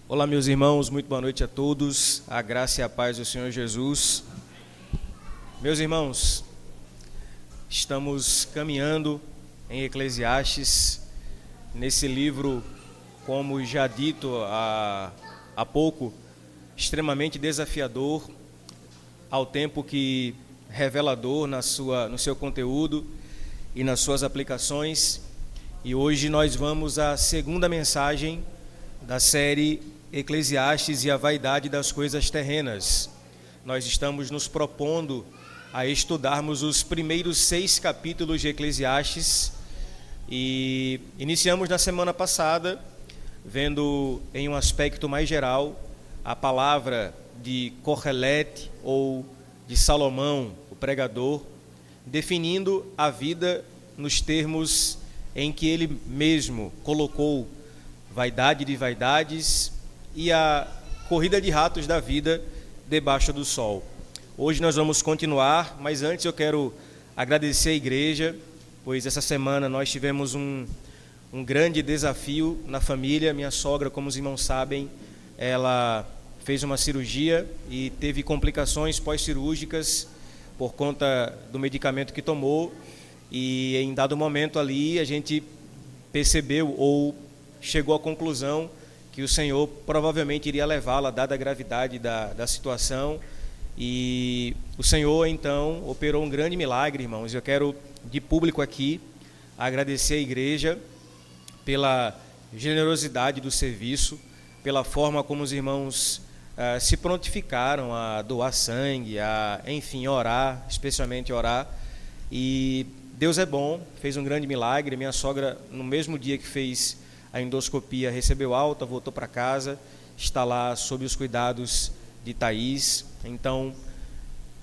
Olá, meus irmãos, muito boa noite a todos, a graça e a paz do Senhor Jesus. Meus irmãos, estamos caminhando em Eclesiastes, nesse livro, como já dito há pouco, extremamente desafiador, ao tempo que revelador no seu conteúdo e nas suas aplicações. E hoje nós vamos à segunda mensagem da série Eclesiastes e a vaidade das coisas terrenas. Nós estamos nos propondo a estudarmos os primeiros 6 capítulos de Eclesiastes e iniciamos na semana passada vendo em um aspecto mais geral a palavra de Qoheleth ou de Salomão, o pregador, definindo a vida nos termos em que ele mesmo colocou vaidade de vaidades e a corrida de ratos da vida debaixo do sol. Hoje nós vamos continuar, mas antes eu quero agradecer a igreja, pois essa semana nós tivemos um grande desafio na família. Minha sogra, como os irmãos sabem, ela fez uma cirurgia e teve complicações pós-cirúrgicas por conta do medicamento que tomou, e em dado momento ali a gente percebeu ou chegou à conclusão que o Senhor provavelmente iria levá-la, dada a gravidade da situação, e o Senhor então operou um grande milagre, irmãos. Eu quero de público aqui agradecer à igreja pela generosidade do serviço, pela forma como os irmãos se prontificaram a doar sangue, enfim, orar, especialmente orar. E Deus é bom, fez um grande milagre. Minha sogra, no mesmo dia que fez a endoscopia, recebeu alta, voltou para casa, está lá sob os cuidados de Thaís. Então,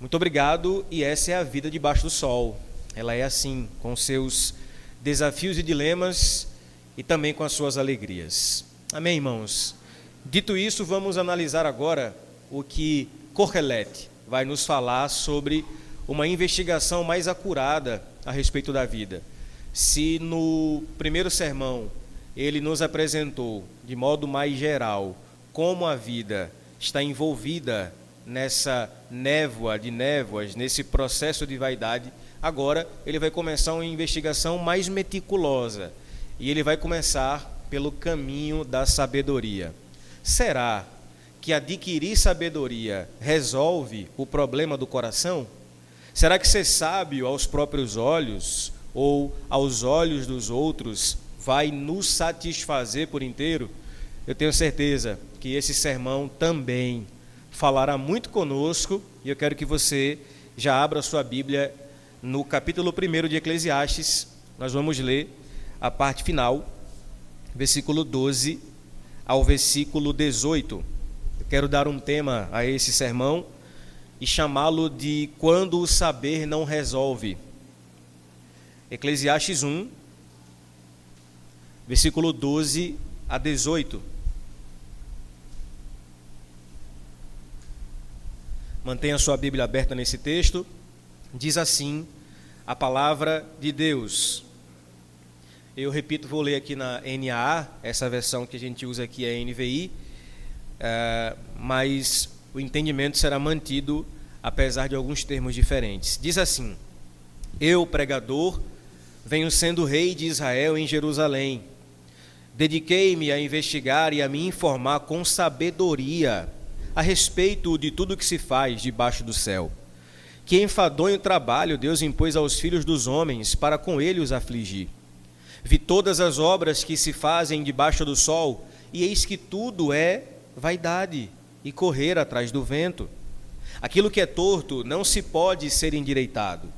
muito obrigado, e essa é a vida debaixo do sol. Ela é assim, com seus desafios e dilemas e também com as suas alegrias. Amém, irmãos? Dito isso, vamos analisar agora o que Qoheleth vai nos falar sobre uma investigação mais acurada a respeito da vida. Se no primeiro sermão ele nos apresentou de modo mais geral como a vida está envolvida nessa névoa de névoas, nesse processo de vaidade, agora ele vai começar uma investigação mais meticulosa, e ele vai começar pelo caminho da sabedoria. Será que adquirir sabedoria resolve o problema do coração? Será que ser sábio aos próprios olhos ou aos olhos dos outros vai nos satisfazer por inteiro? Eu tenho certeza que esse sermão também falará muito conosco, e eu quero que você já abra a sua Bíblia no capítulo 1 de Eclesiastes. Nós vamos ler a parte final, versículo 12 ao versículo 18. Eu quero dar um tema a esse sermão e chamá-lo de Quando o Saber Não Resolve. Eclesiastes 1, versículo 12 a 18. Mantenha sua Bíblia aberta nesse texto. Diz assim a palavra de Deus. Eu repito, vou ler aqui na NAA, essa versão que a gente usa aqui é a NVI, mas o entendimento será mantido apesar de alguns termos diferentes. Diz assim: Eu, pregador, venho sendo rei de Israel em Jerusalém. Dediquei-me a investigar e a me informar com sabedoria a respeito de tudo que se faz debaixo do céu. Que enfadonho trabalho Deus impôs aos filhos dos homens para com ele os afligir. Vi todas as obras que se fazem debaixo do sol, e eis que tudo é vaidade e correr atrás do vento. Aquilo que é torto não se pode ser endireitado,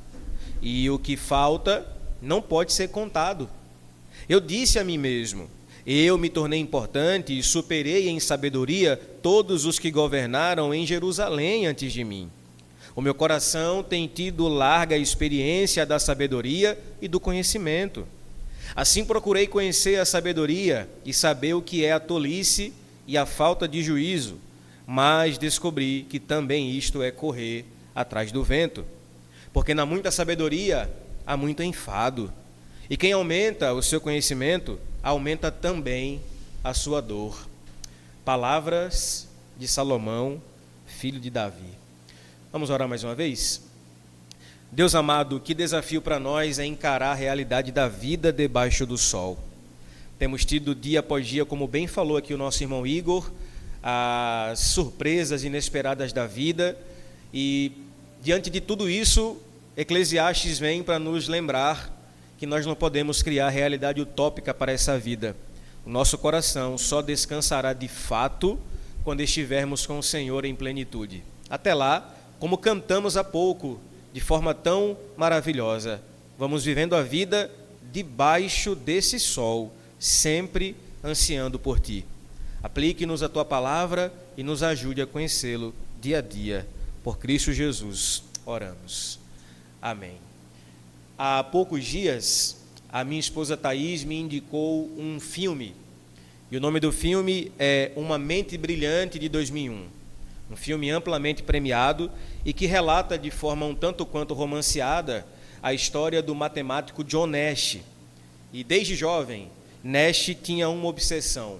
e o que falta não pode ser contado. Eu disse a mim mesmo: eu me tornei importante e superei em sabedoria todos os que governaram em Jerusalém antes de mim. O meu coração tem tido larga experiência da sabedoria e do conhecimento. Assim procurei conhecer a sabedoria e saber o que é a tolice e a falta de juízo, mas descobri que também isto é correr atrás do vento. Porque na muita sabedoria há muito enfado, e quem aumenta o seu conhecimento aumenta também a sua dor. Palavras de Salomão, filho de Davi. Vamos orar mais uma vez? Deus amado, que desafio para nós é encarar a realidade da vida debaixo do sol. Temos tido dia após dia, como bem falou aqui o nosso irmão Igor, as surpresas inesperadas da vida, e diante de tudo isso, Eclesiastes vem para nos lembrar que nós não podemos criar realidade utópica para essa vida. O nosso coração só descansará de fato quando estivermos com o Senhor em plenitude. Até lá, como cantamos há pouco, de forma tão maravilhosa, vamos vivendo a vida debaixo desse sol, sempre ansiando por Ti. Aplique-nos a Tua palavra e nos ajude a conhecê-lo dia a dia. Por Cristo Jesus, oramos. Amém. Há poucos dias, a minha esposa Thaís me indicou um filme. E o nome do filme é Uma Mente Brilhante, de 2001. Um filme amplamente premiado e que relata de forma um tanto quanto romanceada a história do matemático John Nash. E desde jovem, Nash tinha uma obsessão: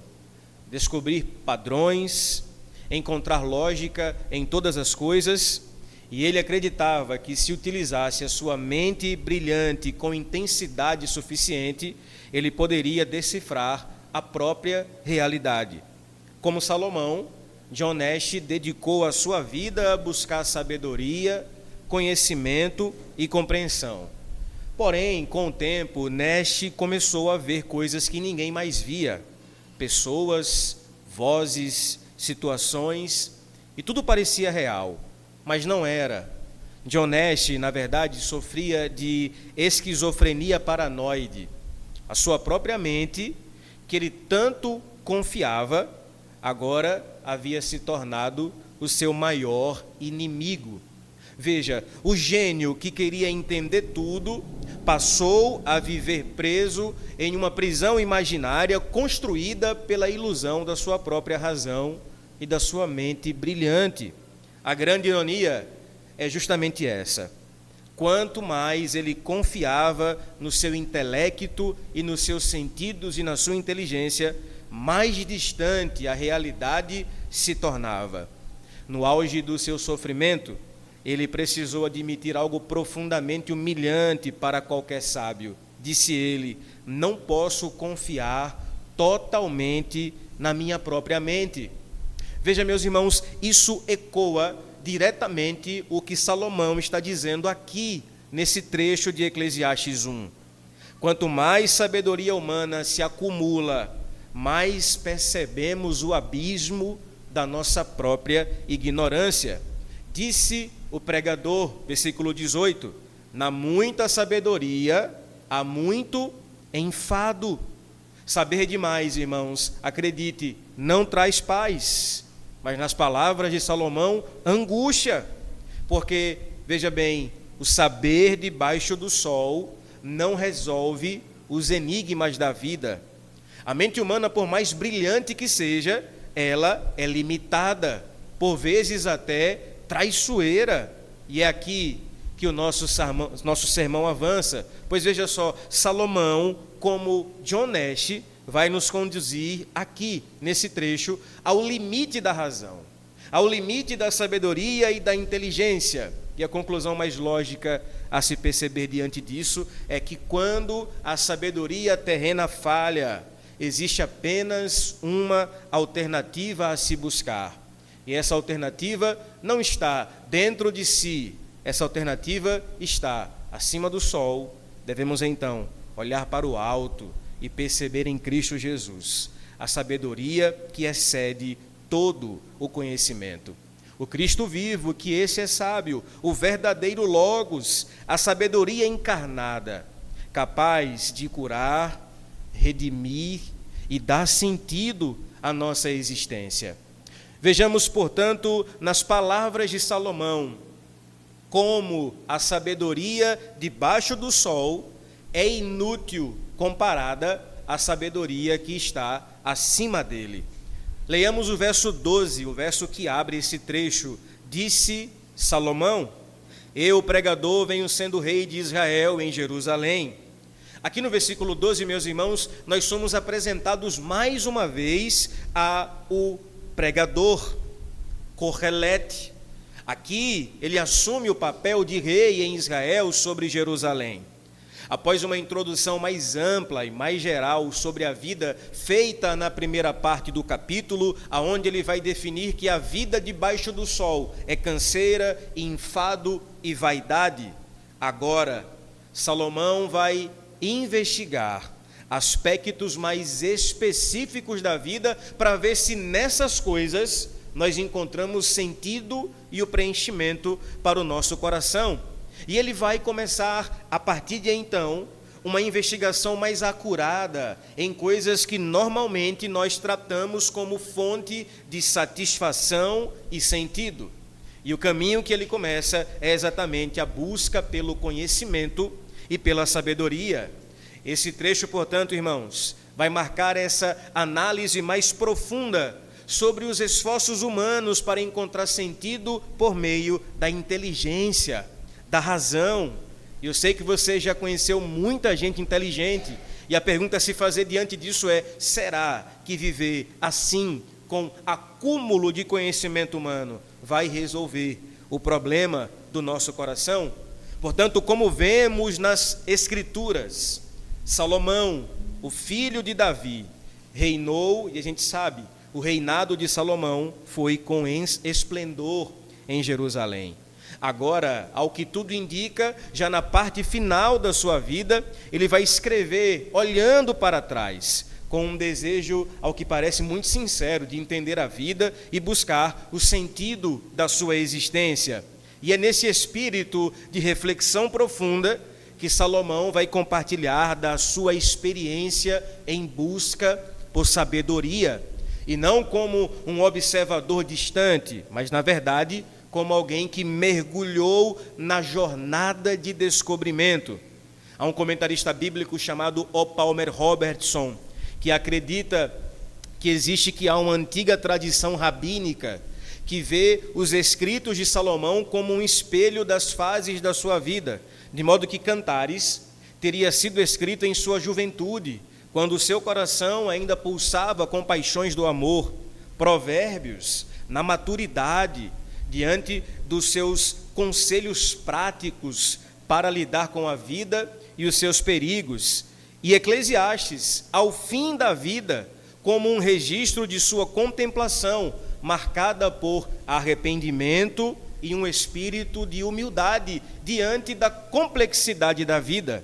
descobrir padrões, encontrar lógica em todas as coisas, e ele acreditava que se utilizasse a sua mente brilhante com intensidade suficiente, ele poderia decifrar a própria realidade. Como Salomão, John Nash dedicou a sua vida a buscar sabedoria, conhecimento e compreensão. Porém, com o tempo, Nash começou a ver coisas que ninguém mais via: pessoas, vozes, situações, e tudo parecia real, mas não era. John Nash, na verdade, sofria de esquizofrenia paranoide. A sua própria mente, que ele tanto confiava, agora havia se tornado o seu maior inimigo. Veja, o gênio que queria entender tudo passou a viver preso em uma prisão imaginária construída pela ilusão da sua própria razão e da sua mente brilhante. A grande ironia é justamente essa: quanto mais ele confiava no seu intelecto e nos seus sentidos e na sua inteligência, mais distante a realidade se tornava. No auge do seu sofrimento, ele precisou admitir algo profundamente humilhante para qualquer sábio. Disse ele: não posso confiar totalmente na minha própria mente. Veja, meus irmãos, isso ecoa diretamente o que Salomão está dizendo aqui, nesse trecho de Eclesiastes 1. Quanto mais sabedoria humana se acumula, mais percebemos o abismo da nossa própria ignorância. Disse o pregador, versículo 18: na muita sabedoria há muito enfado. Saber demais, irmãos, acredite, não traz paz, mas nas palavras de Salomão, angústia. Porque, veja bem, o saber debaixo do sol não resolve os enigmas da vida. A mente humana, por mais brilhante que seja, ela é limitada, por vezes até traiçoeira. E é aqui que o nosso sermão avança. Pois veja só, Salomão, como John Nash, vai nos conduzir aqui, nesse trecho, ao limite da razão, ao limite da sabedoria e da inteligência. E a conclusão mais lógica a se perceber diante disso é que quando a sabedoria terrena falha, existe apenas uma alternativa a se buscar. E essa alternativa não está dentro de si, essa alternativa está acima do sol. Devemos então olhar para o alto e perceber em Cristo Jesus a sabedoria que excede todo o conhecimento. O Cristo vivo, que esse é sábio, o verdadeiro Logos, a sabedoria encarnada, capaz de curar, redimir e dar sentido à nossa existência. Vejamos, portanto, nas palavras de Salomão, como a sabedoria debaixo do sol é inútil comparada à sabedoria que está acima dele. Leiamos o verso 12, o verso que abre esse trecho. Disse Salomão: eu, pregador, venho sendo rei de Israel em Jerusalém. Aqui no versículo 12, meus irmãos, nós somos apresentados mais uma vez ao pregador, Correlete. Aqui ele assume o papel de rei em Israel sobre Jerusalém. Após uma introdução mais ampla e mais geral sobre a vida feita na primeira parte do capítulo, aonde ele vai definir que a vida debaixo do sol é canseira, enfado e vaidade, agora Salomão vai investigar aspectos mais específicos da vida para ver se nessas coisas nós encontramos sentido e o preenchimento para o nosso coração. E ele vai começar, a partir de então, uma investigação mais acurada em coisas que normalmente nós tratamos como fonte de satisfação e sentido. E o caminho que ele começa é exatamente a busca pelo conhecimento e pela sabedoria. Esse trecho, portanto, irmãos, vai marcar essa análise mais profunda sobre os esforços humanos para encontrar sentido por meio da inteligência, da razão. Eu sei que você já conheceu muita gente inteligente, e a pergunta a se fazer diante disso é: será que viver assim, com acúmulo de conhecimento humano, vai resolver o problema do nosso coração? Portanto, como vemos nas Escrituras, Salomão, o filho de Davi, reinou, e a gente sabe, o reinado de Salomão foi com esplendor em Jerusalém. Agora, ao que tudo indica, já na parte final da sua vida, ele vai escrever olhando para trás, com um desejo, ao que parece muito sincero, de entender a vida e buscar o sentido da sua existência. E é nesse espírito de reflexão profunda que Salomão vai compartilhar da sua experiência em busca por sabedoria, e não como um observador distante, mas, na verdade, como alguém que mergulhou na jornada de descobrimento. Há um comentarista bíblico chamado O. Palmer Robertson, que acredita que há uma antiga tradição rabínica que vê os escritos de Salomão como um espelho das fases da sua vida, de modo que Cantares teria sido escrito em sua juventude, quando o seu coração ainda pulsava com paixões do amor. Provérbios, na maturidade, diante dos seus conselhos práticos para lidar com a vida e os seus perigos. E Eclesiastes, ao fim da vida, como um registro de sua contemplação, marcada por arrependimento e um espírito de humildade diante da complexidade da vida.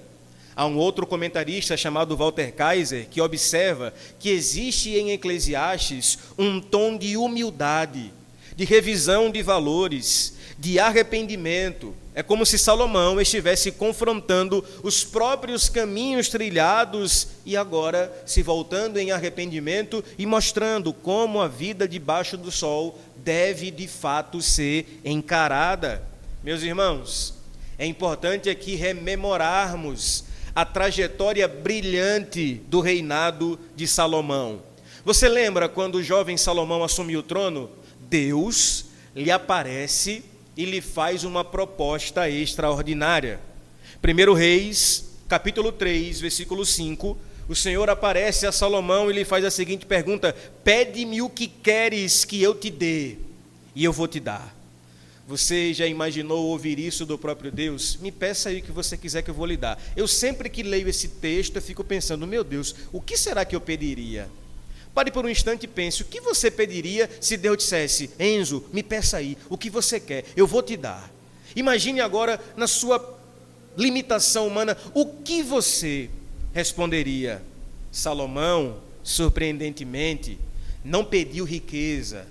Há um outro comentarista chamado Walter Kaiser que observa que existe em Eclesiastes um tom de humildade, de revisão de valores, de arrependimento. É como se Salomão estivesse confrontando os próprios caminhos trilhados e agora se voltando em arrependimento e mostrando como a vida debaixo do sol deve de fato ser encarada. Meus irmãos, é importante aqui rememorarmos a trajetória brilhante do reinado de Salomão. Você lembra quando o jovem Salomão assumiu o trono? Deus lhe aparece e lhe faz uma proposta extraordinária. 1 Reis, capítulo 3, versículo 5, o Senhor aparece a Salomão e lhe faz a seguinte pergunta: pede-me o que queres que eu te dê, e eu vou te dar. Você já imaginou ouvir isso do próprio Deus? Me peça aí o que você quiser que eu vou lhe dar. Eu sempre que leio esse texto, eu fico pensando, meu Deus, o que será que eu pediria? Pare por um instante e pense, o que você pediria se Deus dissesse: Enzo, me peça aí, o que você quer, eu vou te dar. Imagine agora, na sua limitação humana, o que você responderia? Salomão, surpreendentemente, não pediu riqueza,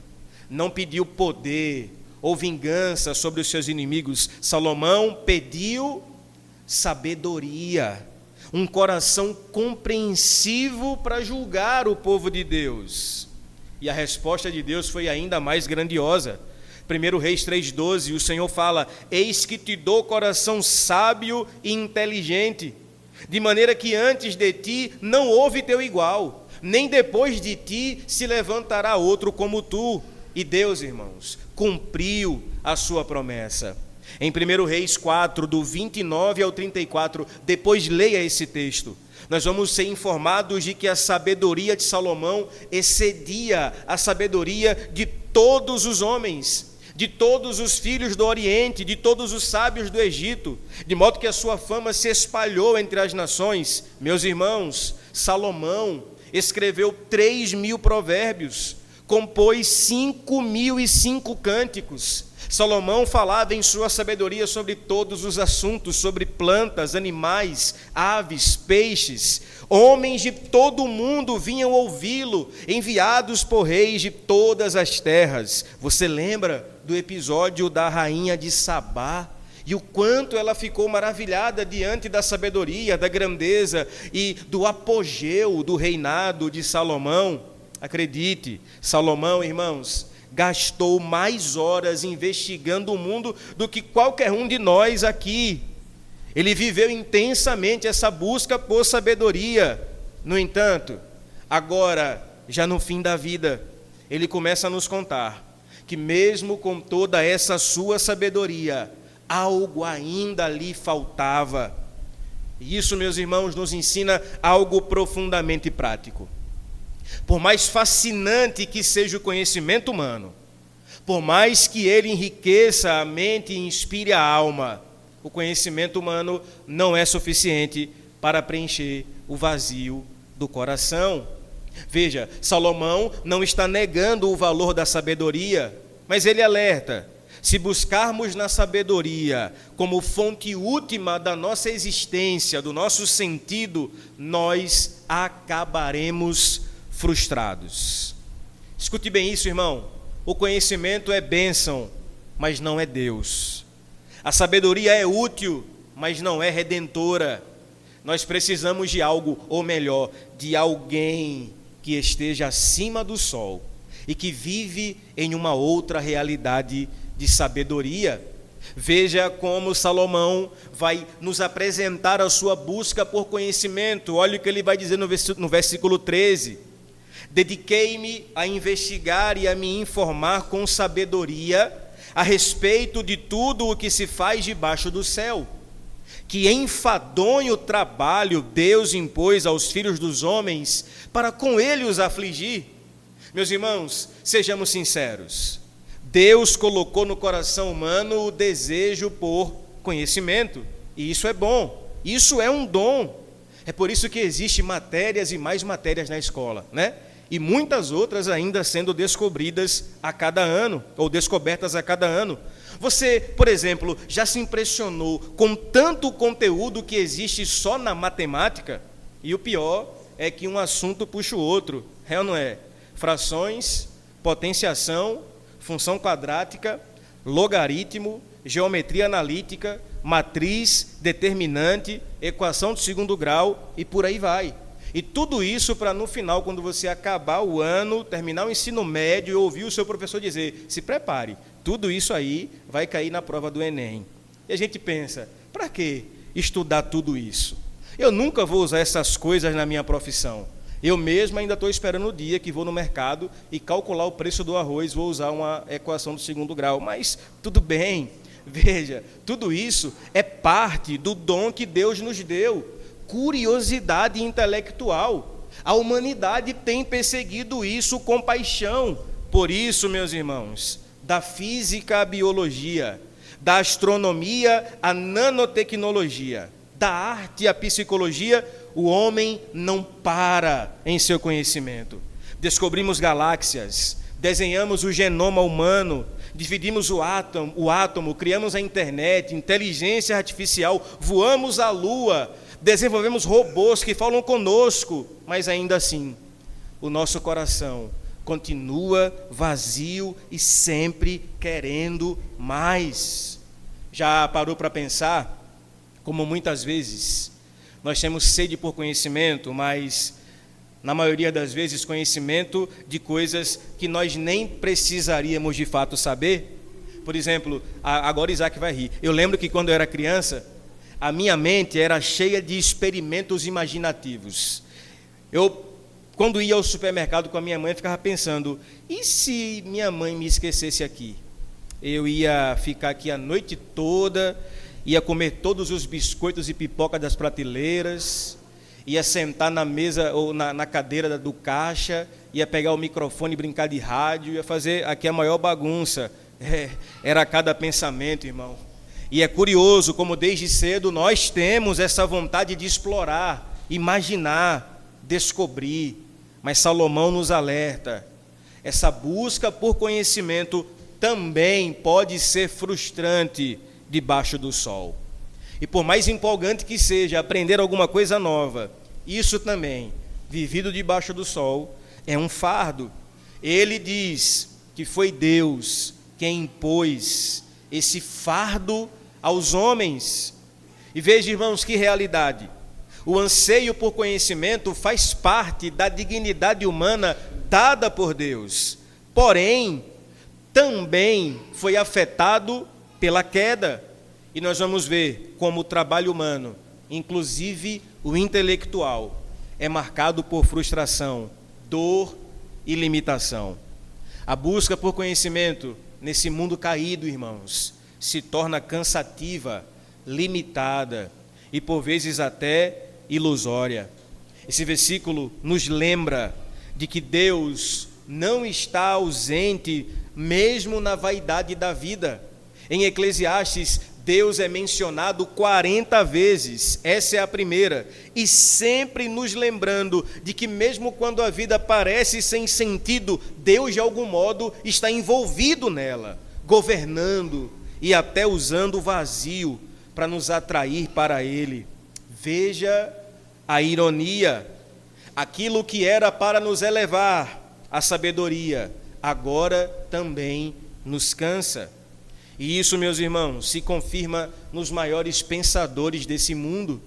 não pediu poder ou vingança sobre os seus inimigos. Salomão pediu sabedoria, um coração compreensivo para julgar o povo de Deus. E a resposta de Deus foi ainda mais grandiosa. 1 Reis 3,12, o Senhor fala: eis que te dou coração sábio e inteligente, de maneira que antes de ti não houve teu igual, nem depois de ti se levantará outro como tu. E Deus, irmãos, cumpriu a sua promessa. Em 1 Reis 4, do 29 ao 34, depois leia esse texto. Nós vamos ser informados de que a sabedoria de Salomão excedia a sabedoria de todos os homens, de todos os filhos do Oriente, de todos os sábios do Egito, de modo que a sua fama se espalhou entre as nações. Meus irmãos, Salomão escreveu 3.000 provérbios, compôs 5.005 cânticos. Salomão falava em sua sabedoria sobre todos os assuntos, sobre plantas, animais, aves, peixes. Homens de todo o mundo vinham ouvi-lo, enviados por reis de todas as terras. Você lembra do episódio da rainha de Sabá? E o quanto ela ficou maravilhada diante da sabedoria, da grandeza e do apogeu do reinado de Salomão. Acredite, Salomão, irmãos, gastou mais horas investigando o mundo do que qualquer um de nós aqui. Ele viveu intensamente essa busca por sabedoria. No entanto, agora, já no fim da vida, ele começa a nos contar que mesmo com toda essa sua sabedoria, algo ainda lhe faltava. E isso, meus irmãos, nos ensina algo profundamente prático. Por mais fascinante que seja o conhecimento humano, por mais que ele enriqueça a mente e inspire a alma, o conhecimento humano não é suficiente para preencher o vazio do coração. Veja, Salomão não está negando o valor da sabedoria, mas ele alerta: se buscarmos na sabedoria como fonte última da nossa existência, do nosso sentido, nós acabaremos frustrados. Escute bem isso, irmão. O conhecimento é bênção, mas não é Deus. A sabedoria é útil, mas não é redentora. Nós precisamos de algo, ou melhor, de alguém que esteja acima do sol e que vive em uma outra realidade de sabedoria. Veja como Salomão vai nos apresentar a sua busca por conhecimento. Olha o que ele vai dizer no versículo 13. Dediquei-me a investigar e a me informar com sabedoria a respeito de tudo o que se faz debaixo do céu. Que enfadonho trabalho Deus impôs aos filhos dos homens para com ele os afligir. Meus irmãos, sejamos sinceros. Deus colocou no coração humano o desejo por conhecimento, e isso é bom, isso é um dom. É por isso que existem matérias e mais matérias na escola, né? E muitas outras ainda sendo descobridas a cada ano, ou descobertas a cada ano. Você, por exemplo, já se impressionou com tanto conteúdo que existe só na matemática? E o pior é que um assunto puxa o outro, é ou não é? Frações, potenciação, função quadrática, logaritmo, geometria analítica, matriz, determinante, equação de segundo grau e por aí vai. E tudo isso para no final, quando você acabar o ano, terminar o ensino médio e ouvir o seu professor dizer: se prepare, tudo isso aí vai cair na prova do Enem. E a gente pensa: para que estudar tudo isso? Eu nunca vou usar essas coisas na minha profissão. Eu mesmo ainda estou esperando o dia que vou no mercado e calcular o preço do arroz, vou usar uma equação do segundo grau. Mas tudo bem, veja, tudo isso é parte do dom que Deus nos deu. Curiosidade intelectual. A humanidade tem perseguido isso com paixão. Por isso, meus irmãos, da física à biologia, da astronomia à nanotecnologia, da arte à psicologia, o homem não para em seu conhecimento. Descobrimos galáxias, desenhamos o genoma humano, dividimos o átomo, criamos a internet, inteligência artificial, voamos à lua, desenvolvemos robôs que falam conosco, mas ainda assim, o nosso coração continua vazio e sempre querendo mais. Já parou para pensar como muitas vezes nós temos sede por conhecimento, mas na maioria das vezes conhecimento de coisas que nós nem precisaríamos de fato saber? Por exemplo, agora Isaac vai rir. Eu lembro que quando eu era criança, a minha mente era cheia de experimentos imaginativos. Eu, quando ia ao supermercado com a minha mãe, ficava pensando: e se minha mãe me esquecesse aqui? eu ia ficar aqui a noite toda, ia comer todos os biscoitos e pipoca das prateleiras, ia sentar na mesa ou na cadeira do caixa, ia pegar o microfone e brincar de rádio, ia fazer aqui a maior bagunça. Era cada pensamento, irmão. E é curioso como desde cedo nós temos essa vontade de explorar, imaginar, descobrir. Mas Salomão nos alerta, essa busca por conhecimento também pode ser frustrante debaixo do sol. E por mais empolgante que seja aprender alguma coisa nova, isso também, vivido debaixo do sol, é um fardo. Ele diz que foi Deus quem impôs esse fardo aos homens. E veja, irmãos, que realidade. O anseio por conhecimento faz parte da dignidade humana dada por Deus. Porém, também foi afetado pela queda. E nós vamos ver como o trabalho humano, inclusive o intelectual, é marcado por frustração, dor e limitação. A busca por conhecimento nesse mundo caído, irmãos, se torna cansativa, limitada e por vezes até ilusória. Esse versículo nos lembra de que Deus não está ausente mesmo na vaidade da vida. Em Eclesiastes, Deus é mencionado 40 vezes, essa é a primeira, e sempre nos lembrando de que mesmo quando a vida parece sem sentido, Deus de algum modo está envolvido nela, governando e até usando o vazio para nos atrair para Ele. Veja a ironia, aquilo que era para nos elevar à sabedoria, agora também nos cansa. E isso, meus irmãos, se confirma nos maiores pensadores desse mundo.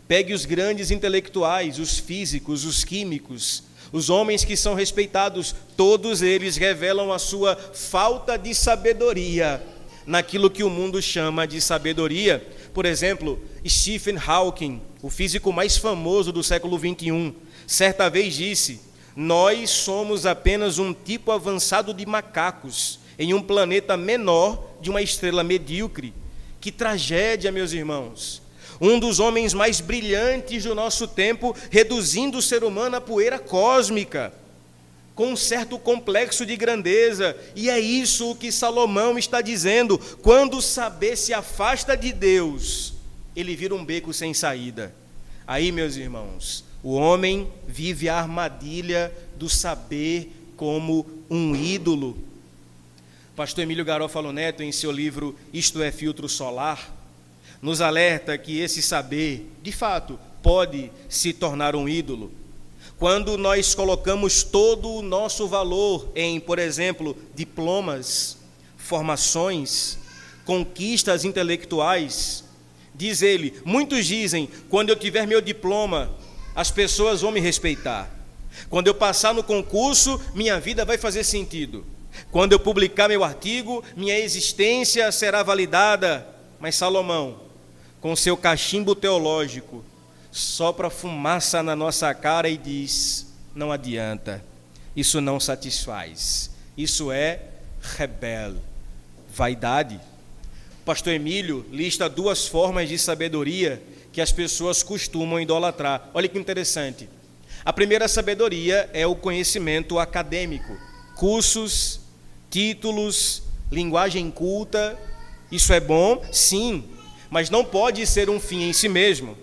Pegue os grandes intelectuais, os físicos, os químicos, os homens que são respeitados, todos eles revelam a sua falta de sabedoria naquilo que o mundo chama de sabedoria. Por exemplo, Stephen Hawking, o físico mais famoso do século XXI, certa vez disse: nós somos apenas um tipo avançado de macacos em um planeta menor de uma estrela medíocre. Que tragédia, meus irmãos! Um dos homens mais brilhantes do nosso tempo, reduzindo o ser humano à poeira cósmica, com um certo complexo de grandeza. E é isso o que Salomão está dizendo: quando o saber se afasta de Deus, ele vira um beco sem saída. Aí, meus irmãos, o homem vive a armadilha do saber como um ídolo. Pastor Emílio Garofalo Neto, em seu livro Isto é Filtro Solar, nos alerta que esse saber, de fato, pode se tornar um ídolo. Quando nós colocamos todo o nosso valor em, por exemplo, diplomas, formações, conquistas intelectuais, diz ele, muitos dizem, quando eu tiver meu diploma, as pessoas vão me respeitar. Quando eu passar no concurso, minha vida vai fazer sentido. Quando eu publicar meu artigo, minha existência será validada. Mas Salomão, com seu cachimbo teológico, sopra fumaça na nossa cara e diz: não adianta, isso não satisfaz, isso é rebelde, vaidade. Pastor Emílio lista 2 formas de sabedoria que as pessoas costumam idolatrar. Olha que interessante. A primeira sabedoria é o conhecimento acadêmico, cursos, títulos, linguagem culta. Isso é bom? Sim, mas não pode ser um fim em si mesmo.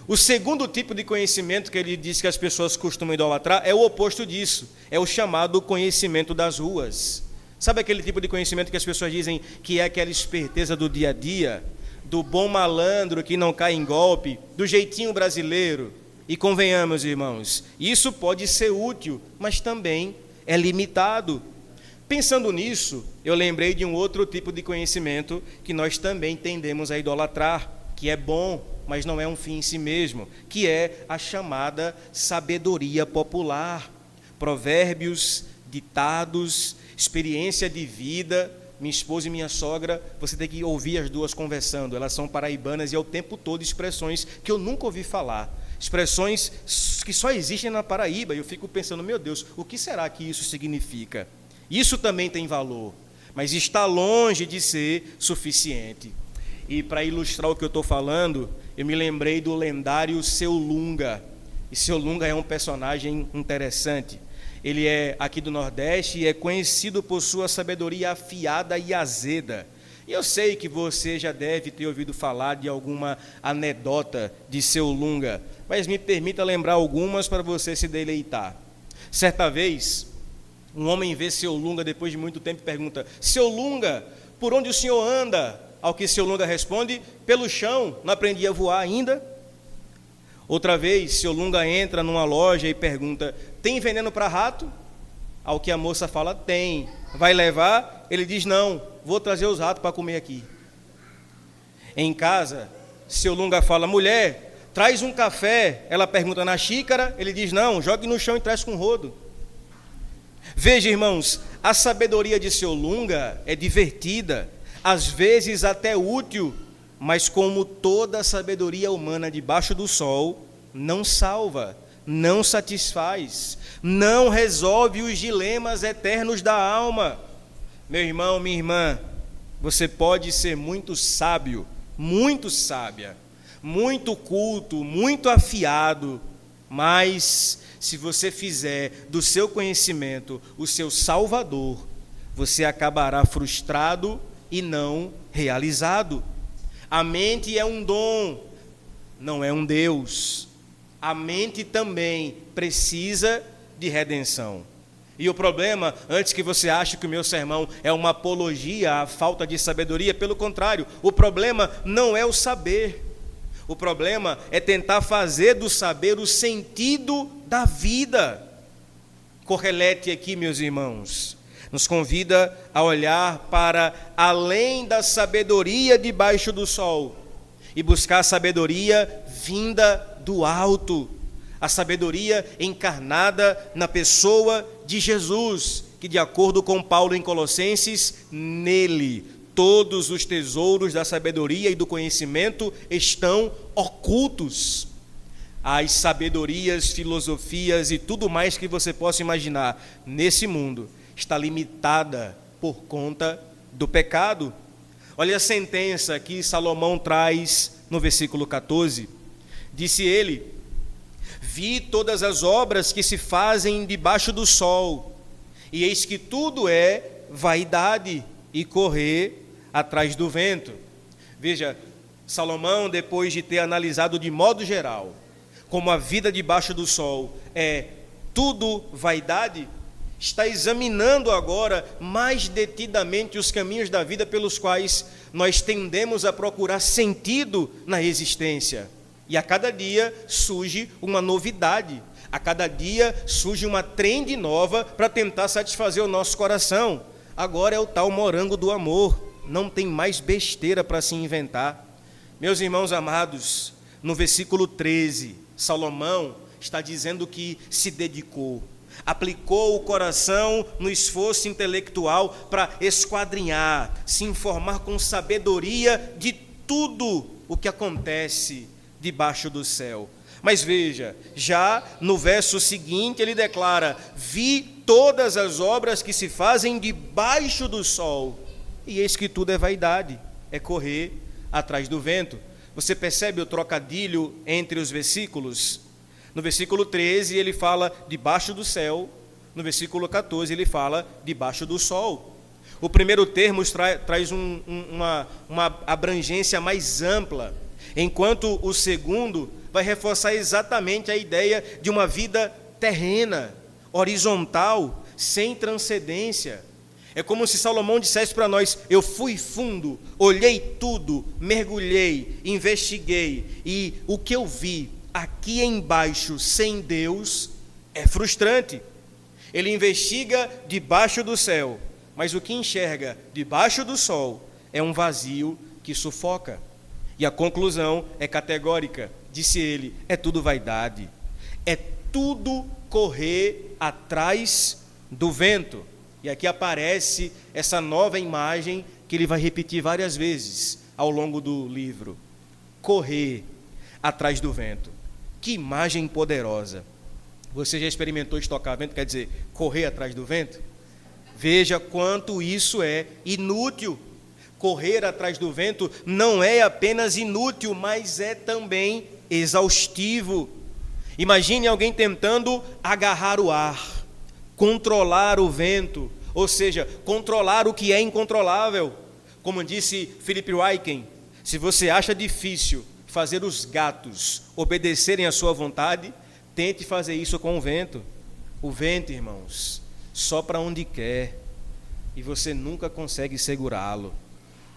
O segundo tipo de conhecimento que ele diz que as pessoas costumam idolatrar é o oposto disso, é o chamado conhecimento das ruas. Sabe aquele tipo de conhecimento que as pessoas dizem que é aquela esperteza do dia a dia, do bom malandro que não cai em golpe, do jeitinho brasileiro? E convenhamos, irmãos, isso pode ser útil, mas também é limitado. Pensando nisso, eu lembrei de um outro tipo de conhecimento que nós também tendemos a idolatrar, que é bom, mas não é um fim em si mesmo, que é a chamada sabedoria popular. Provérbios, ditados, experiência de vida. Minha esposa e minha sogra, você tem que ouvir as duas conversando, elas são paraibanas e é o tempo todo expressões que eu nunca ouvi falar, expressões que só existem na Paraíba, e eu fico pensando, meu Deus, o que será que isso significa? Isso também tem valor, mas está longe de ser suficiente. E para ilustrar o que eu estou falando, eu me lembrei do lendário Seu Lunga. E Seu Lunga é um personagem interessante. Ele é aqui do Nordeste e é conhecido por sua sabedoria afiada e azeda. E eu sei que você já deve ter ouvido falar de alguma anedota de Seu Lunga, mas me permita lembrar algumas para você se deleitar. Certa vez, um homem vê Seu Lunga depois de muito tempo e pergunta: Seu Lunga, por onde o senhor anda? Ao que Seu Lunga responde: pelo chão, não aprendi a voar ainda? Outra vez, Seu Lunga entra numa loja e pergunta: tem veneno para rato? Ao que a moça fala: tem. Vai levar? Ele diz: não, vou trazer os ratos para comer aqui. Em casa, Seu Lunga fala: mulher, traz um café. Ela pergunta: na xícara? Ele diz: não, jogue no chão e traz com rodo. Veja, irmãos, a sabedoria de Seu Lunga é divertida, às vezes até útil, mas como toda sabedoria humana debaixo do sol, não salva, não satisfaz, não resolve os dilemas eternos da alma. Meu irmão, minha irmã, você pode ser muito sábio, muito sábia, muito culto, muito afiado, mas se você fizer do seu conhecimento o seu salvador, você acabará frustrado e não realizado. A mente é um dom, não é um Deus. A mente também precisa de redenção. E o problema, antes que você ache que o meu sermão é uma apologia à falta de sabedoria, pelo contrário, o problema não é o saber. O problema é tentar fazer do saber o sentido da vida. Correlete aqui, meus irmãos, nos convida a olhar para além da sabedoria debaixo do sol e buscar a sabedoria vinda do alto, a sabedoria encarnada na pessoa de Jesus, que, de acordo com Paulo em Colossenses, nele todos os tesouros da sabedoria e do conhecimento estão ocultos. As sabedorias, filosofias e tudo mais que você possa imaginar nesse mundo está limitada por conta do pecado. Olha a sentença que Salomão traz no versículo 14. Disse ele: vi todas as obras que se fazem debaixo do sol, e eis que tudo é vaidade e correr atrás do vento. Veja, Salomão, depois de ter analisado de modo geral como a vida debaixo do sol é tudo vaidade, está examinando agora mais detidamente os caminhos da vida pelos quais nós tendemos a procurar sentido na existência. E a cada dia surge uma novidade, a cada dia surge uma trend nova para tentar satisfazer o nosso coração. Agora é o tal morango do amor, não tem mais besteira para se inventar. Meus irmãos amados, no versículo 13, Salomão está dizendo que se dedicou, aplicou o coração no esforço intelectual para esquadrinhar, se informar com sabedoria de tudo o que acontece debaixo do céu. Mas veja, já no verso seguinte ele declara: vi todas as obras que se fazem debaixo do sol, e eis que tudo é vaidade, é correr atrás do vento. Você percebe o trocadilho entre os versículos? No versículo 13 ele fala debaixo do céu, no versículo 14 ele fala debaixo do sol. O primeiro termo traz uma abrangência mais ampla, enquanto o segundo vai reforçar exatamente a ideia de uma vida terrena, horizontal, sem transcendência. É como se Salomão dissesse para nós: eu fui fundo, olhei tudo, mergulhei, investiguei, e o que eu vi aqui embaixo sem Deus é frustrante. Ele investiga debaixo do céu, mas o que enxerga debaixo do sol é um vazio que sufoca. E a conclusão é categórica. Disse ele: é tudo vaidade, é tudo correr atrás do vento. E aqui aparece essa nova imagem que ele vai repetir várias vezes ao longo do livro: correr atrás do vento. Que imagem poderosa! Você já experimentou estocar vento, quer dizer, correr atrás do vento? Veja quanto isso é inútil. Correr atrás do vento não é apenas inútil, mas é também exaustivo. Imagine alguém tentando agarrar o ar, controlar o vento, ou seja, controlar o que é incontrolável. Como disse Philip Ryken, se você acha difícil fazer os gatos obedecerem à sua vontade, tente fazer isso com o vento. O vento, irmãos, sopra onde quer e você nunca consegue segurá-lo.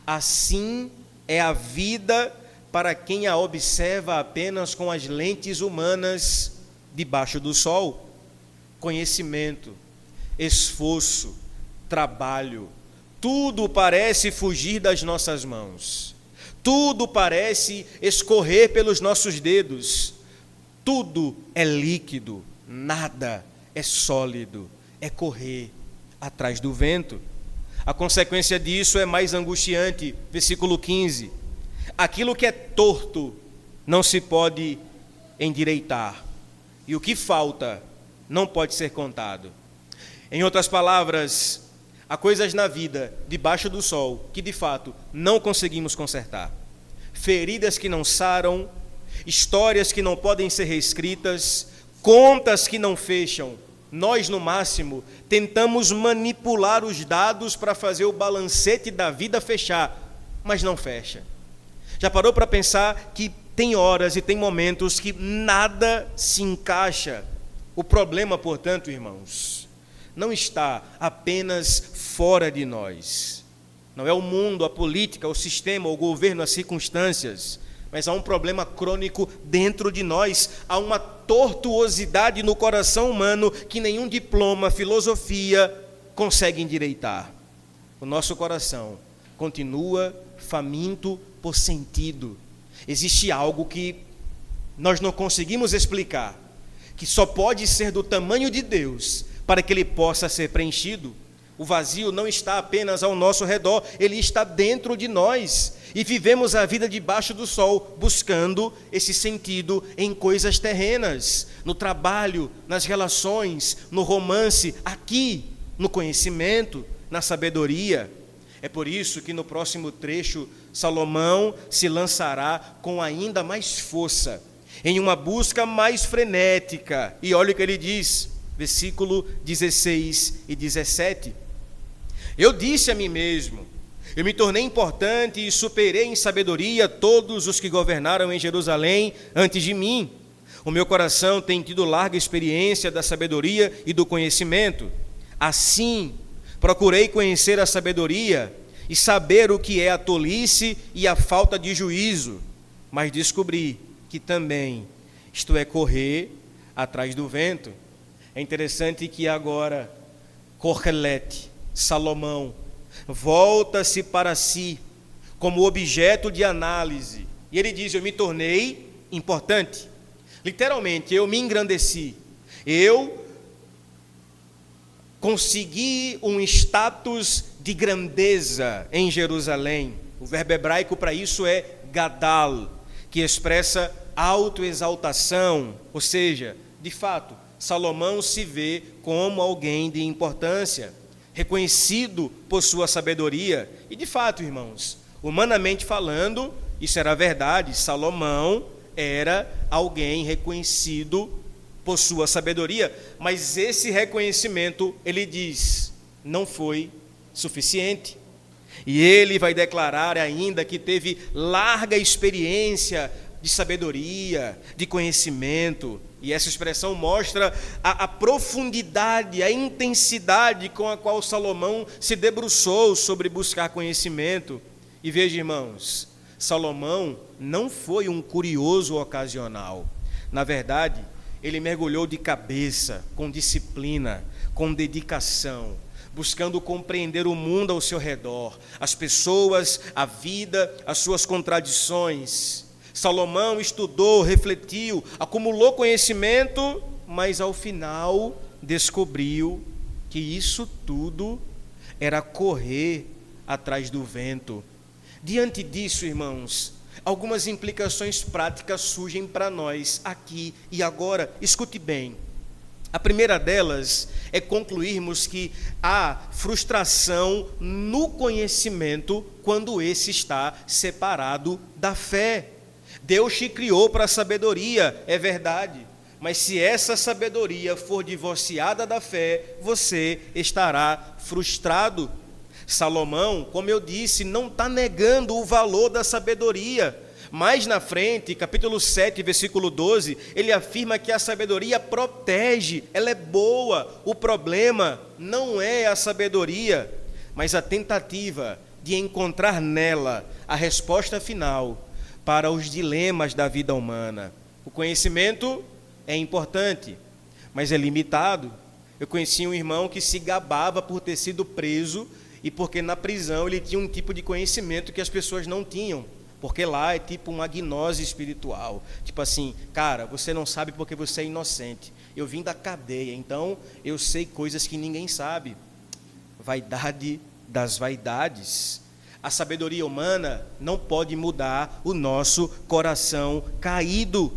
Assim é a vida para quem a observa apenas com as lentes humanas debaixo do sol. Conhecimento, esforço, trabalho, tudo parece fugir das nossas mãos. Tudo parece escorrer pelos nossos dedos. Tudo é líquido, nada é sólido, é correr atrás do vento. A consequência disso é mais angustiante. Versículo 15. Aquilo que é torto não se pode endireitar, e o que falta não pode ser contado. Em outras palavras, há coisas na vida, debaixo do sol, que de fato não conseguimos consertar. Feridas que não saram, histórias que não podem ser reescritas, contas que não fecham. Nós, no máximo, tentamos manipular os dados para fazer o balancete da vida fechar, mas não fecha. Já parou para pensar que tem horas e tem momentos que nada se encaixa? O problema, portanto, irmãos, não está apenas fora de nós. Não é o mundo, a política, o sistema, o governo, as circunstâncias, mas há um problema crônico dentro de nós. Há uma tortuosidade no coração humano que nenhum diploma, filosofia consegue endireitar. O nosso coração continua faminto por sentido. Existe algo que nós não conseguimos explicar, que só pode ser do tamanho de Deus para que ele possa ser preenchido. O vazio não está apenas ao nosso redor, ele está dentro de nós. E vivemos a vida debaixo do sol, buscando esse sentido em coisas terrenas, no trabalho, nas relações, no romance, aqui, no conhecimento, na sabedoria. É por isso que no próximo trecho, Salomão se lançará com ainda mais força, em uma busca mais frenética. E olha o que ele diz, versículo 16 e 17. Eu disse a mim mesmo, eu me tornei importante e superei em sabedoria todos os que governaram em Jerusalém antes de mim. O meu coração tem tido larga experiência da sabedoria e do conhecimento. Assim, procurei conhecer a sabedoria e saber o que é a tolice e a falta de juízo, mas descobri que também isto é correr atrás do vento. É interessante que agora Correlete, Salomão, volta-se para si como objeto de análise. E ele diz, eu me tornei importante. Literalmente, eu me engrandeci. Eu consegui um status de grandeza em Jerusalém. O verbo hebraico para isso é gadal, que expressa autoexaltação. Ou seja, de fato, Salomão se vê como alguém de importância, reconhecido por sua sabedoria. E de fato, irmãos, humanamente falando, isso era verdade. Salomão era alguém reconhecido por sua sabedoria, mas esse reconhecimento, ele diz, não foi suficiente. E ele vai declarar ainda que teve larga experiência de sabedoria, de conhecimento. E essa expressão mostra a profundidade, a intensidade com a qual Salomão se debruçou sobre buscar conhecimento. E veja, irmãos, Salomão não foi um curioso ocasional. Na verdade, ele mergulhou de cabeça, com disciplina, com dedicação, buscando compreender o mundo ao seu redor, as pessoas, a vida, as suas contradições. Salomão estudou, refletiu, acumulou conhecimento, mas ao final descobriu que isso tudo era correr atrás do vento. Diante disso, irmãos, algumas implicações práticas surgem para nós aqui e agora. Escute bem. A primeira delas é concluirmos que há frustração no conhecimento quando esse está separado da fé. Deus te criou para a sabedoria, é verdade, mas se essa sabedoria for divorciada da fé, você estará frustrado. Salomão, como eu disse, não está negando o valor da sabedoria. Mais na frente, capítulo 7, versículo 12, ele afirma que a sabedoria protege, ela é boa. O problema não é a sabedoria, mas a tentativa de encontrar nela a resposta final para os dilemas da vida humana. O conhecimento é importante, mas é limitado. Eu conheci um irmão que se gabava por ter sido preso e porque na prisão ele tinha um tipo de conhecimento que as pessoas não tinham. Porque lá é tipo uma gnose espiritual. Tipo assim, cara, você não sabe porque você é inocente. Eu vim da cadeia, então eu sei coisas que ninguém sabe. Vaidade das vaidades. A sabedoria humana não pode mudar o nosso coração caído.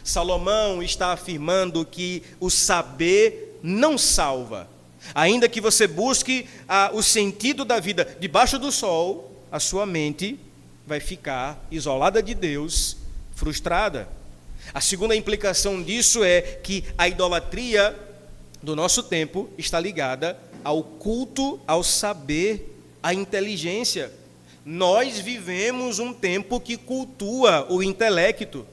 Salomão está afirmando que o saber não salva. Ainda que você busque o sentido da vida debaixo do sol, a sua mente vai ficar isolada de Deus, frustrada. A segunda implicação disso é que a idolatria do nosso tempo está ligada ao culto, ao saber, à inteligência. Nós vivemos um tempo que cultua o intelecto.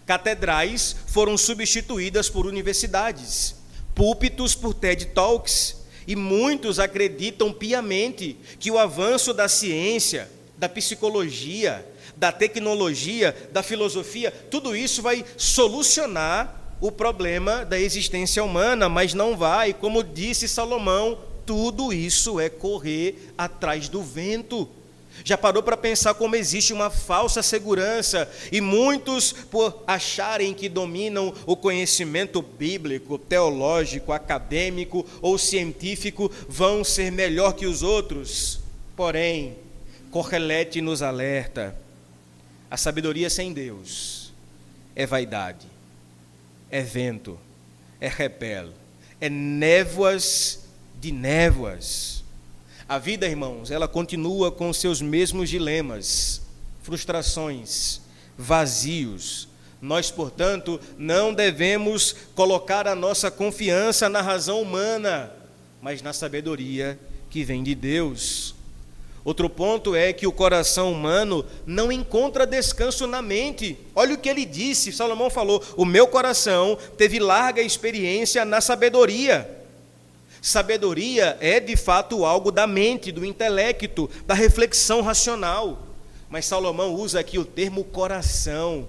Catedrais foram substituídas por universidades, púlpitos por TED Talks, e muitos acreditam piamente que o avanço da ciência, da psicologia, da tecnologia, da filosofia, tudo isso vai solucionar o problema da existência humana, mas não vai. Como disse Salomão, tudo isso é correr atrás do vento. Já parou para pensar como existe uma falsa segurança e muitos, por acharem que dominam o conhecimento bíblico, teológico, acadêmico ou científico, vão ser melhor que os outros? Porém, Correlete nos alerta: a sabedoria sem Deus é vaidade, é vento, é repele, é névoas de névoas. A vida, irmãos, ela continua com seus mesmos dilemas, frustrações, vazios. Nós, portanto, não devemos colocar a nossa confiança na razão humana, mas na sabedoria que vem de Deus. Outro ponto é que o coração humano não encontra descanso na mente. Olha o que ele disse, Salomão falou: o meu coração teve larga experiência na sabedoria. Sabedoria é de fato algo da mente, do intelecto, da reflexão racional. Mas Salomão usa aqui o termo coração.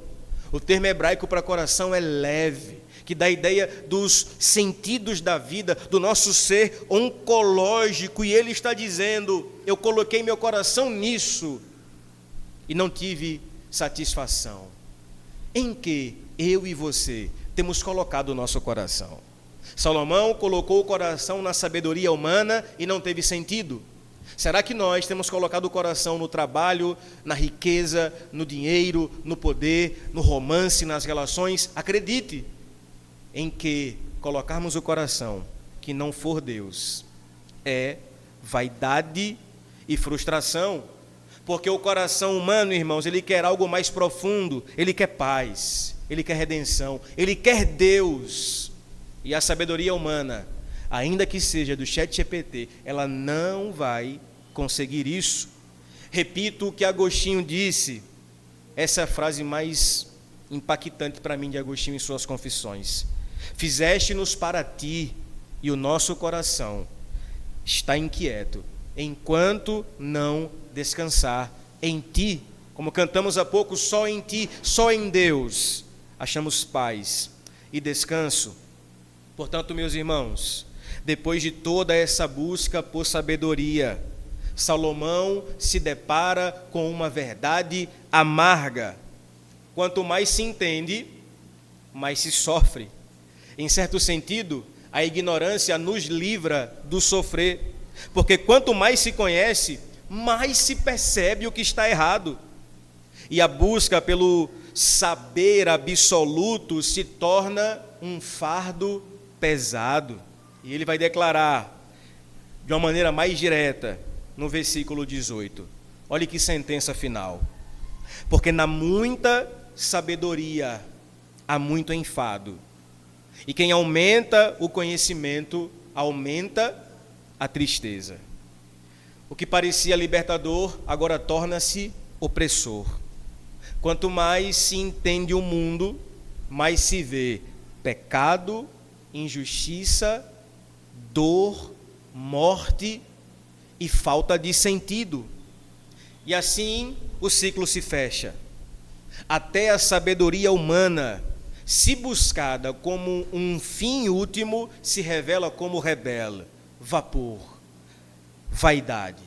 O termo hebraico para coração é leve, que dá a ideia dos sentidos da vida, do nosso ser oncológico, e ele está dizendo: eu coloquei meu coração nisso e não tive satisfação. Em que eu e você temos colocado o nosso coração? Salomão colocou o coração na sabedoria humana e não teve sentido. Será que nós temos colocado o coração no trabalho, na riqueza, no dinheiro, no poder, no romance, nas relações? Acredite, em que colocarmos o coração que não for Deus é vaidade e frustração, porque o coração humano, irmãos, ele quer algo mais profundo, ele quer paz, ele quer redenção, ele quer Deus. E a sabedoria humana, ainda que seja do ChatGPT, ela não vai conseguir isso. Repito o que Agostinho disse, essa é a frase mais impactante para mim de Agostinho em suas confissões: fizeste-nos para ti, e o nosso coração está inquieto, enquanto não descansar em ti. Como cantamos há pouco, só em ti, só em Deus achamos paz e descanso. Portanto, meus irmãos, depois de toda essa busca por sabedoria, Salomão se depara com uma verdade amarga. Quanto mais se entende, mais se sofre. Em certo sentido, a ignorância nos livra do sofrer, porque quanto mais se conhece, mais se percebe o que está errado. E a busca pelo saber absoluto se torna um fardo pesado. E ele vai declarar de uma maneira mais direta no versículo 18. Olhe que sentença final. Porque na muita sabedoria há muito enfado. E quem aumenta o conhecimento, aumenta a tristeza. O que parecia libertador, agora torna-se opressor. Quanto mais se entende o mundo, mais se vê pecado, injustiça, dor, morte e falta de sentido. E assim o ciclo se fecha. Até a sabedoria humana, se buscada como um fim último, se revela como rebelde, vapor, vaidade,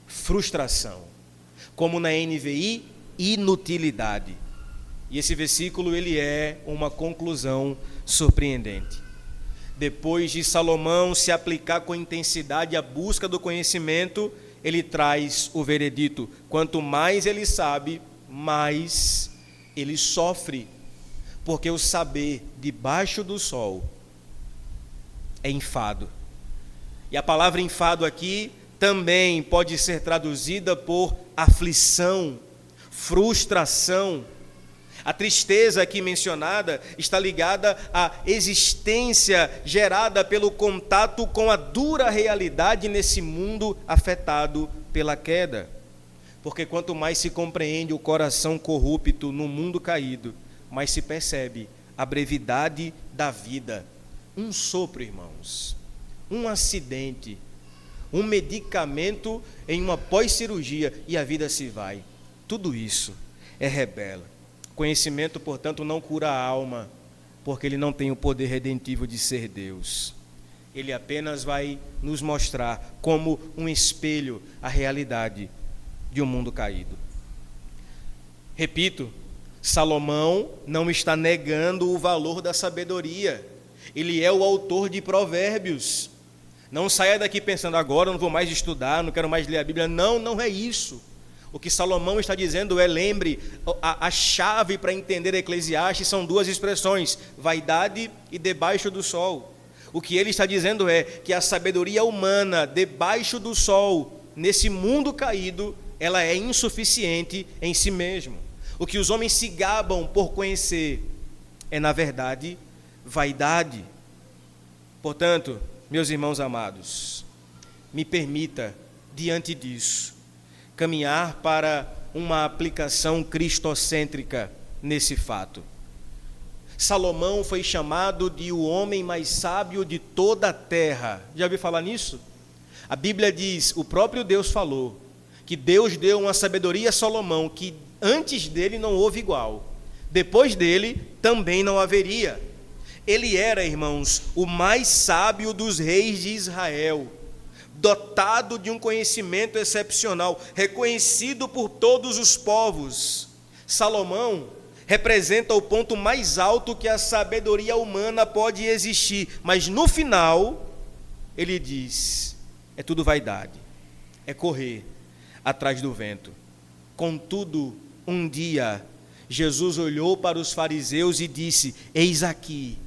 frustração. Como na NVI, inutilidade. E esse versículo ele é uma conclusão surpreendente. Depois de Salomão se aplicar com intensidade à busca do conhecimento, ele traz o veredito: quanto mais ele sabe, mais ele sofre, porque o saber debaixo do sol é enfado. E a palavra enfado aqui também pode ser traduzida por aflição, frustração. A tristeza aqui mencionada está ligada à existência gerada pelo contato com a dura realidade nesse mundo afetado pela queda. Porque quanto mais se compreende o coração corrupto no mundo caído, mais se percebe a brevidade da vida. Um sopro, irmãos, um acidente, um medicamento em uma pós-cirurgia e a vida se vai. Tudo isso é rebelde. Conhecimento, portanto, não cura a alma, porque ele não tem o poder redentivo de ser Deus. Ele apenas vai nos mostrar como um espelho a realidade de um mundo caído. Repito, Salomão não está negando o valor da sabedoria. Ele é o autor de Provérbios. Não saia daqui pensando: agora eu não vou mais estudar, não quero mais ler a Bíblia. Não, não é isso. O que Salomão está dizendo é: lembre, a chave para entender Eclesiastes são duas expressões: vaidade e debaixo do sol. O que ele está dizendo é que a sabedoria humana debaixo do sol, nesse mundo caído, ela é insuficiente em si mesmo. O que os homens se gabam por conhecer é, na verdade, vaidade. Portanto, meus irmãos amados, me permita, diante disso, caminhar para uma aplicação cristocêntrica nesse fato. Salomão foi chamado de o homem mais sábio de toda a terra. Já ouviu falar nisso? A Bíblia diz, o próprio Deus falou, que Deus deu uma sabedoria a Salomão que antes dele não houve igual. Depois dele também não haveria. Ele era, irmãos, o mais sábio dos reis de Israel, dotado de um conhecimento excepcional, reconhecido por todos os povos. Salomão representa o ponto mais alto que a sabedoria humana pode existir, mas no final, ele diz, é tudo vaidade, é correr atrás do vento. Contudo, um dia, Jesus olhou para os fariseus e disse: eis aqui,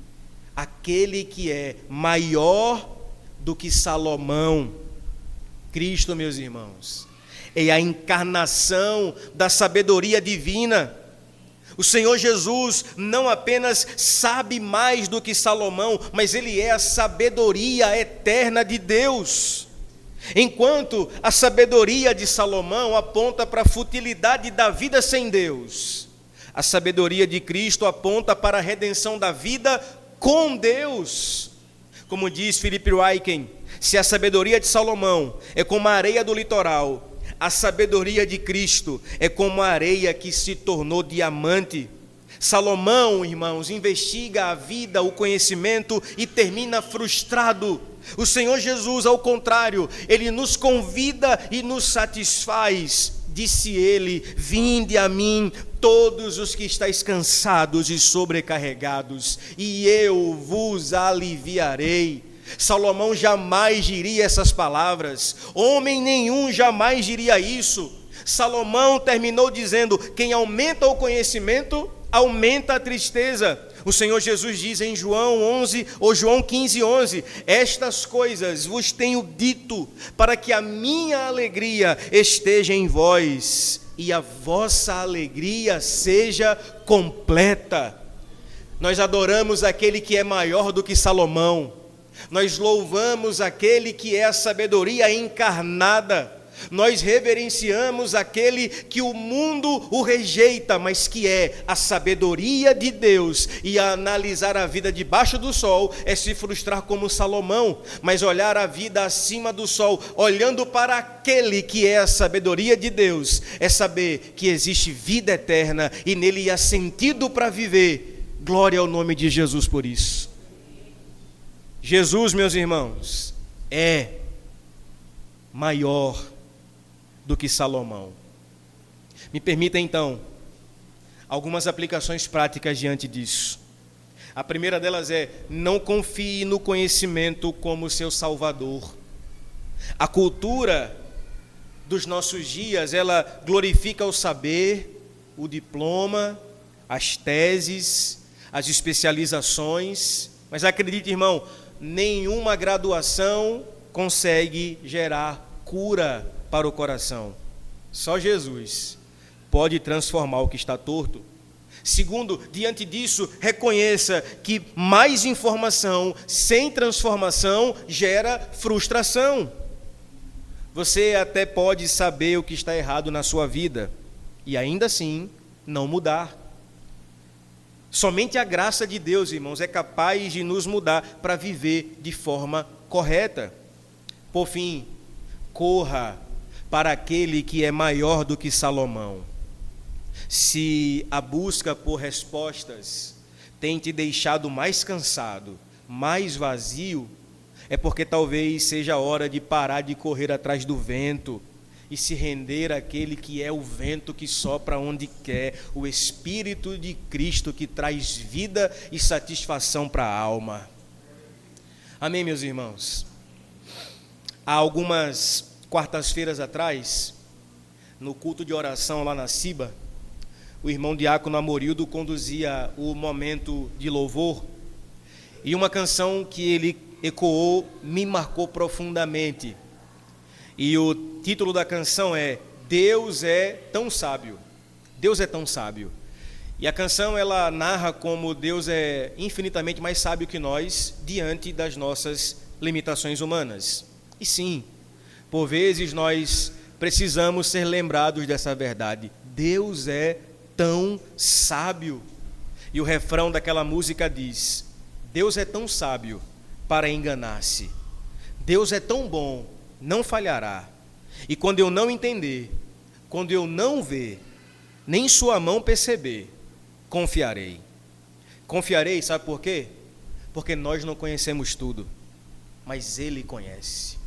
aquele que é maior do que Salomão. Cristo, meus irmãos, é a encarnação da sabedoria divina. O Senhor Jesus não apenas sabe mais do que Salomão, mas ele é a sabedoria eterna de Deus. Enquanto a sabedoria de Salomão aponta para a futilidade da vida sem Deus, a sabedoria de Cristo aponta para a redenção da vida com Deus. Como diz Philip Ryken, se a sabedoria de Salomão é como a areia do litoral, a sabedoria de Cristo é como a areia que se tornou diamante. Salomão, irmãos, investiga a vida, o conhecimento e termina frustrado. O Senhor Jesus, ao contrário, ele nos convida e nos satisfaz. Disse ele: vinde a mim todos os que estáis cansados e sobrecarregados, e eu vos aliviarei. Salomão jamais diria essas palavras, homem nenhum jamais diria isso. Salomão terminou dizendo: quem aumenta o conhecimento, aumenta a tristeza. O Senhor Jesus diz em João 11, ou João 15, 11: estas coisas vos tenho dito, para que a minha alegria esteja em vós, e a vossa alegria seja completa. Nós adoramos aquele que é maior do que Salomão. Nós louvamos aquele que é a sabedoria encarnada. Nós reverenciamos aquele que o mundo o rejeita, mas que é a sabedoria de Deus. E a analisar a vida debaixo do sol é se frustrar como Salomão, mas olhar a vida acima do sol, olhando para aquele que é a sabedoria de Deus, é saber que existe vida eterna e nele há sentido para viver. Glória ao nome de Jesus por isso. Jesus, meus irmãos, é maior do que Salomão. Me permita então algumas aplicações práticas diante disso. A primeira delas é: não confie no conhecimento como seu salvador. A cultura dos nossos dias, ela glorifica o saber, o diploma, as teses, as especializações, mas acredite, irmão, nenhuma graduação consegue gerar cura para o coração. Só Jesus pode transformar o que está torto. Segundo, diante disso, reconheça que mais informação sem transformação gera frustração. Você até pode saber o que está errado na sua vida e ainda assim não mudar. Somente a graça de Deus, irmãos, é capaz de nos mudar para viver de forma correta. Por fim, corra para aquele que é maior do que Salomão. Se a busca por respostas tem te deixado mais cansado, mais vazio, é porque talvez seja a hora de parar de correr atrás do vento e se render àquele que é o vento que sopra onde quer, o Espírito de Cristo que traz vida e satisfação para a alma. Amém, meus irmãos? Há algumas quartas-feiras atrás, no culto de oração lá na Ciba, o irmão Diácono Amorildo conduzia o momento de louvor, e uma canção que ele ecoou me marcou profundamente. E o título da canção é Deus é tão sábio. Deus é tão sábio. E a canção, ela narra como Deus é infinitamente mais sábio que nós diante das nossas limitações humanas. E sim, por vezes nós precisamos ser lembrados dessa verdade. Deus é tão sábio. E o refrão daquela música diz: Deus é tão sábio para enganar-se. Deus é tão bom, não falhará. E quando eu não entender, quando eu não ver, nem sua mão perceber, confiarei. Confiarei, sabe por quê? Porque nós não conhecemos tudo, mas Ele conhece.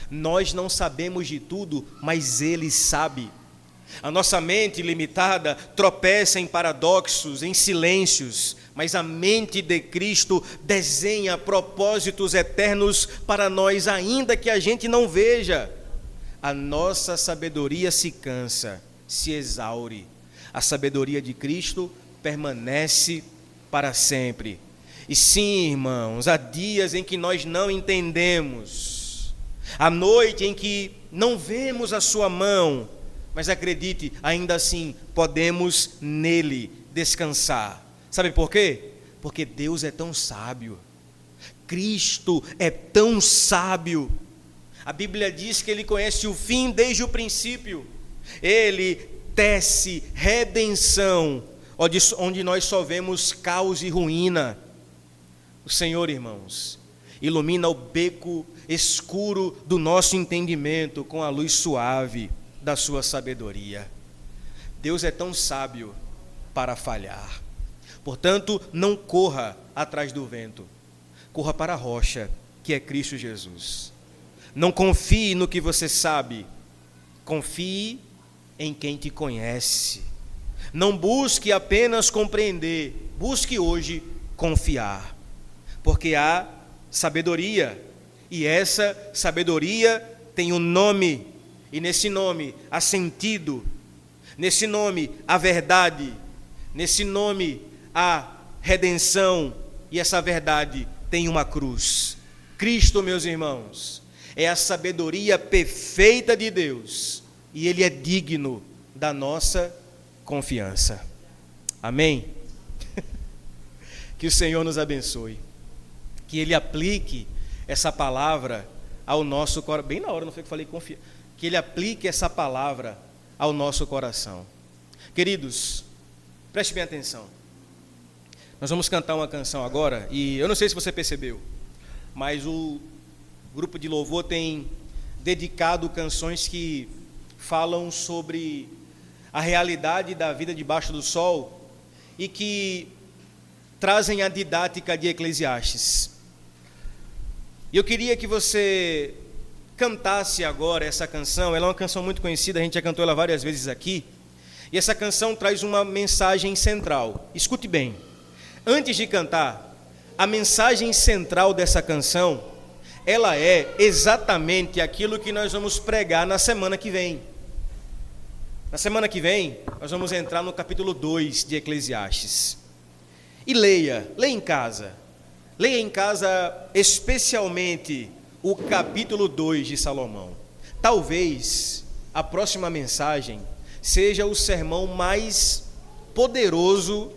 Nós não sabemos de tudo, mas Ele sabe. A nossa mente limitada tropeça em paradoxos, em silêncios, mas a mente de Cristo desenha propósitos eternos para nós, ainda que a gente não veja. A nossa sabedoria se cansa, se exaure. A sabedoria de Cristo permanece para sempre. E sim, irmãos, há dias em que nós não entendemos, há noite em que não vemos a sua mão, mas acredite, ainda assim podemos nele descansar. Sabe por quê? Porque Deus é tão sábio. Cristo é tão sábio. A Bíblia diz que Ele conhece o fim desde o princípio. Ele tece redenção, onde nós só vemos caos e ruína. O Senhor, irmãos, ilumina o beco escuro do nosso entendimento com a luz suave da sua sabedoria. Deus é tão sábio para falhar. Portanto, não corra atrás do vento. Corra para a rocha, que é Cristo Jesus. Não confie no que você sabe. Confie em quem te conhece. Não busque apenas compreender. Busque hoje confiar. Porque há sabedoria. E essa sabedoria tem um nome. E nesse nome há sentido. Nesse nome há verdade. Nesse nome há redenção e essa verdade tem uma cruz. Cristo, meus irmãos, é a sabedoria perfeita de Deus e Ele é digno da nossa confiança. Amém? Que o Senhor nos abençoe. Que Ele aplique essa palavra ao nosso coração. Bem na hora, não foi que eu falei confiança. Que Ele aplique essa palavra ao nosso coração. Queridos, preste bem atenção. Nós vamos cantar uma canção agora, e eu não sei se você percebeu, mas o grupo de louvor tem dedicado canções que falam sobre a realidade da vida debaixo do sol e que trazem a didática de Eclesiastes. E eu queria que você cantasse agora essa canção. Ela é uma canção muito conhecida, a gente já cantou ela várias vezes aqui, e essa canção traz uma mensagem central. Escute bem. Antes de cantar, a mensagem central dessa canção, ela é exatamente aquilo que nós vamos pregar na semana que vem. Na semana que vem, nós vamos entrar no capítulo 2 de Eclesiastes. E leia em casa. Leia em casa especialmente o capítulo 2 de Salomão. Talvez a próxima mensagem seja o sermão mais poderoso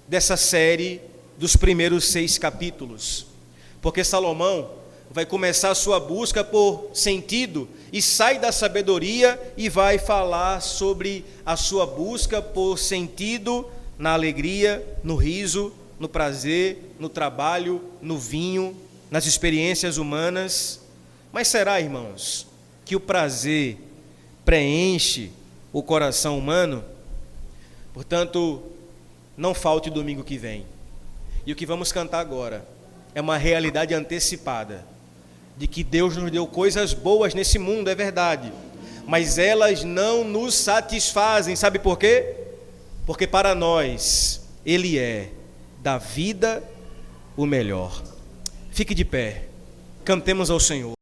dessa série dos primeiros 6 capítulos, porque Salomão vai começar a sua busca por sentido e sai da sabedoria e vai falar sobre a sua busca por sentido na alegria, no riso, no prazer, no trabalho, no vinho, nas experiências humanas. Mas será, irmãos, que o prazer preenche o coração humano? Portanto, não falte domingo que vem. E o que vamos cantar agora é uma realidade antecipada de que Deus nos deu coisas boas nesse mundo, é verdade, mas elas não nos satisfazem. Sabe por quê? Porque para nós Ele é da vida o melhor. Fique de pé, cantemos ao Senhor.